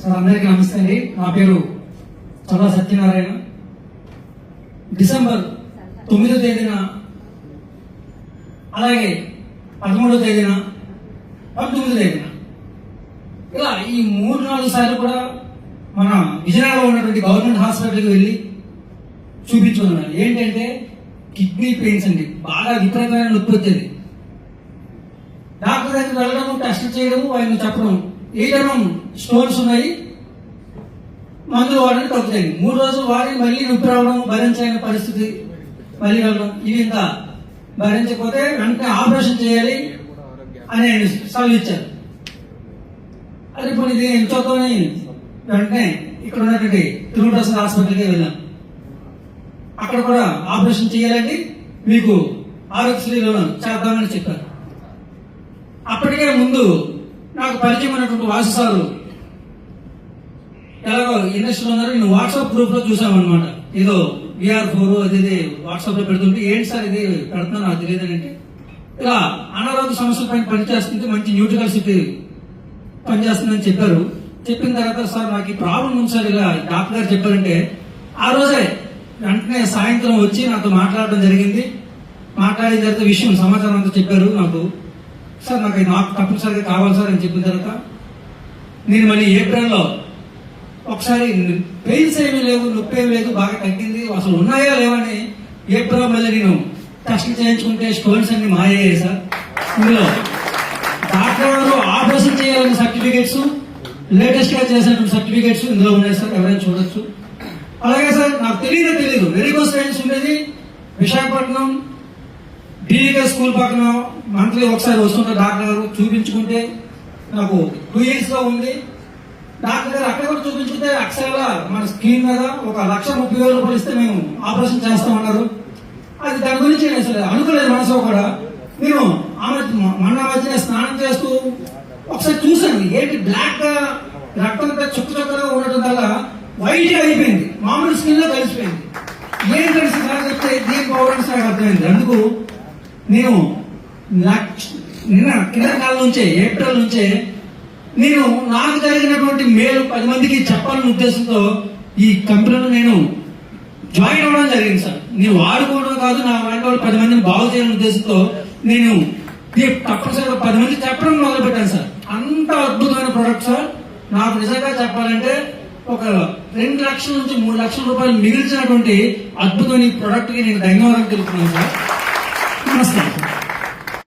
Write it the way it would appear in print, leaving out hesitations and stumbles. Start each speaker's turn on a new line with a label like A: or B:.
A: Sir అందరికీ నమస్తే అండి. నా పేరు చల్లా సత్యనారాయణ. డిసెంబర్ 9వ తేదీన అలాగే 13వ తేదీన 19వ తేదీన ఇలా ఈ 3-4 సార్లు కూడా మన విజయనగరంలో ఉన్నటువంటి గవర్నమెంట్ హాస్పిటల్కి వెళ్ళి చూపించుకున్నాను. ఏంటంటే కిడ్నీ పెయిన్స్ అండి, బాగా విపరీతమైన నొప్పి వచ్చేది. డాక్టర్ దగ్గరికి వెళ్ళడం, టెస్ట్ చేయడం, ఆయన చెప్పడం ఏదైనా స్టోన్స్ ఉన్నాయి, మందులు వాడని తగ్గుతాయి. 3 రోజులు వాడి మళ్ళీ నొప్పి రావడం, భరించలేని పరిస్థితి, మళ్ళీ వెళ్ళడం. ఇవి ఇంకా భరించకపోతే వెంటనే ఆపరేషన్ చేయాలి అని ఆయన సలహా ఇచ్చారు. అది ఇప్పుడు ఇది ఎంతోని వెంటనే ఇక్కడ ఉన్నటువంటి తిరుమల హాస్పిటల్కి వెళ్ళాం. అక్కడ కూడా ఆపరేషన్ చేయాలండి, మీకు ఆరోగ్యశ్రీలో చేద్దామని చెప్పారు. అప్పటికే ముందు నాకు పరిచయం అయినటువంటి వాసు సారు ఎలాగో ఇండస్ట్రీలో ఉన్నారు, నేను వాట్సాప్ గ్రూప్ లో చూసామన్నమాట. ఏదో VR4 అది వాట్సాప్ లో పెడుతుంటే, ఏంటి సార్ ఇది పెడుతున్నా నాకు తెలియదు అంటే, ఇలా అనారోగ్య సమస్యల పైన పనిచేస్తుంది, మంచి న్యూట్రికల్ సిటీ పనిచేస్తుందని చెప్పారు. చెప్పిన తర్వాత సార్ నాకు ఈ ప్రాబ్లం ఉంది సార్, ఇలా డాక్టర్ గారు చెప్పారంటే ఆ రోజే వెంటనే సాయంత్రం వచ్చి నాతో మాట్లాడడం జరిగింది. మాట్లాడిన తర్వాత విషయం సమాచారం అంతా చెప్పారు నాకు. సార్ నాకు తప్పనిసరిగా కావాలి సార్ అని చెప్పిన తర్వాత నేను మళ్ళీ ఏప్రిల్లో ఒకసారి పెయిన్స్ ఏమీ లేవు, నొప్పి ఏమీ లేదు, బాగా తగ్గింది, అసలు ఉన్నాయా లేవని ఏప్రిల్లో మళ్ళీ నేను టెస్ట్ చేయించుకుంటే స్టోన్స్ అన్ని మాయయ్యాయి సార్. ఇందులో డాక్టర్ గారు ఆపరేషన్ చేయాలని సర్టిఫికేట్స్, లేటెస్ట్ గా చేసినటువంటి సర్టిఫికేట్స్ ఇందులో ఉన్నాయి సార్, ఎవరైనా చూడొచ్చు. అలాగే సార్ నాకు తెలియదు వెరికోస్ వెయిన్స్ ఉండేది విశాఖపట్నం DK స్కూల్ పక్కన మంత్లీ ఒకసారి వస్తుంటారు డాక్టర్ గారు, చూపించుకుంటే నాకు 2 years గా ఉంది. డాక్టర్ గారు అక్కడ కూడా చూపించుకుంటే అక్షరాల మన స్కీమ్ మీద 1,30,000 రూపాయలు ఇస్తే మేము ఆపరేషన్ చేస్తామన్నారు. అది దాని గురించి నేను అసలు అనుకోలేదు మనసులో కూడా. నేను మొన్న మధ్యన స్నానం చేస్తూ ఒకసారి చూశాను, ఏంటి బ్లాక్ గా రక్తంతో చుక్కగా ఉండటం వల్ల వైట్ గా అయిపోయింది, మామూలు స్కిన్ లో కలిసిపోయింది. ఏం కలిసి చెప్తే దీనికి పౌడర్స్ నాకు అర్థమైంది. అందుకు నేను నిన్న కింద కాలం నుంచే, ఏప్రిల్ నుంచే నేను నాకు జరిగినటువంటి మేలు 10 మందికి చెప్పాలనే ఉద్దేశంతో ఈ కంపెనీలో నేను జాయిన్ అవ్వడం జరిగింది సార్. నేను వాడుకోవడం కాదు, నా లాంటి వాళ్ళు 10 మందిని బాగు చేయాలనే ఉద్దేశంతో నేను తప్పనిసరిగా 10 మంది చెప్పడం మొదలు పెట్టాను సార్. అంత అద్భుతమైన ప్రొడక్ట్ సార్. నాకు నిజంగా చెప్పాలంటే 2 లక్షల నుంచి 3 లక్షల రూపాయలు మిగిల్చినటువంటి అద్భుతమైన ఈ ప్రొడక్ట్ కి నేను ధన్యవాదాలు తెలుపుతున్నాను సార్. నమస్తే.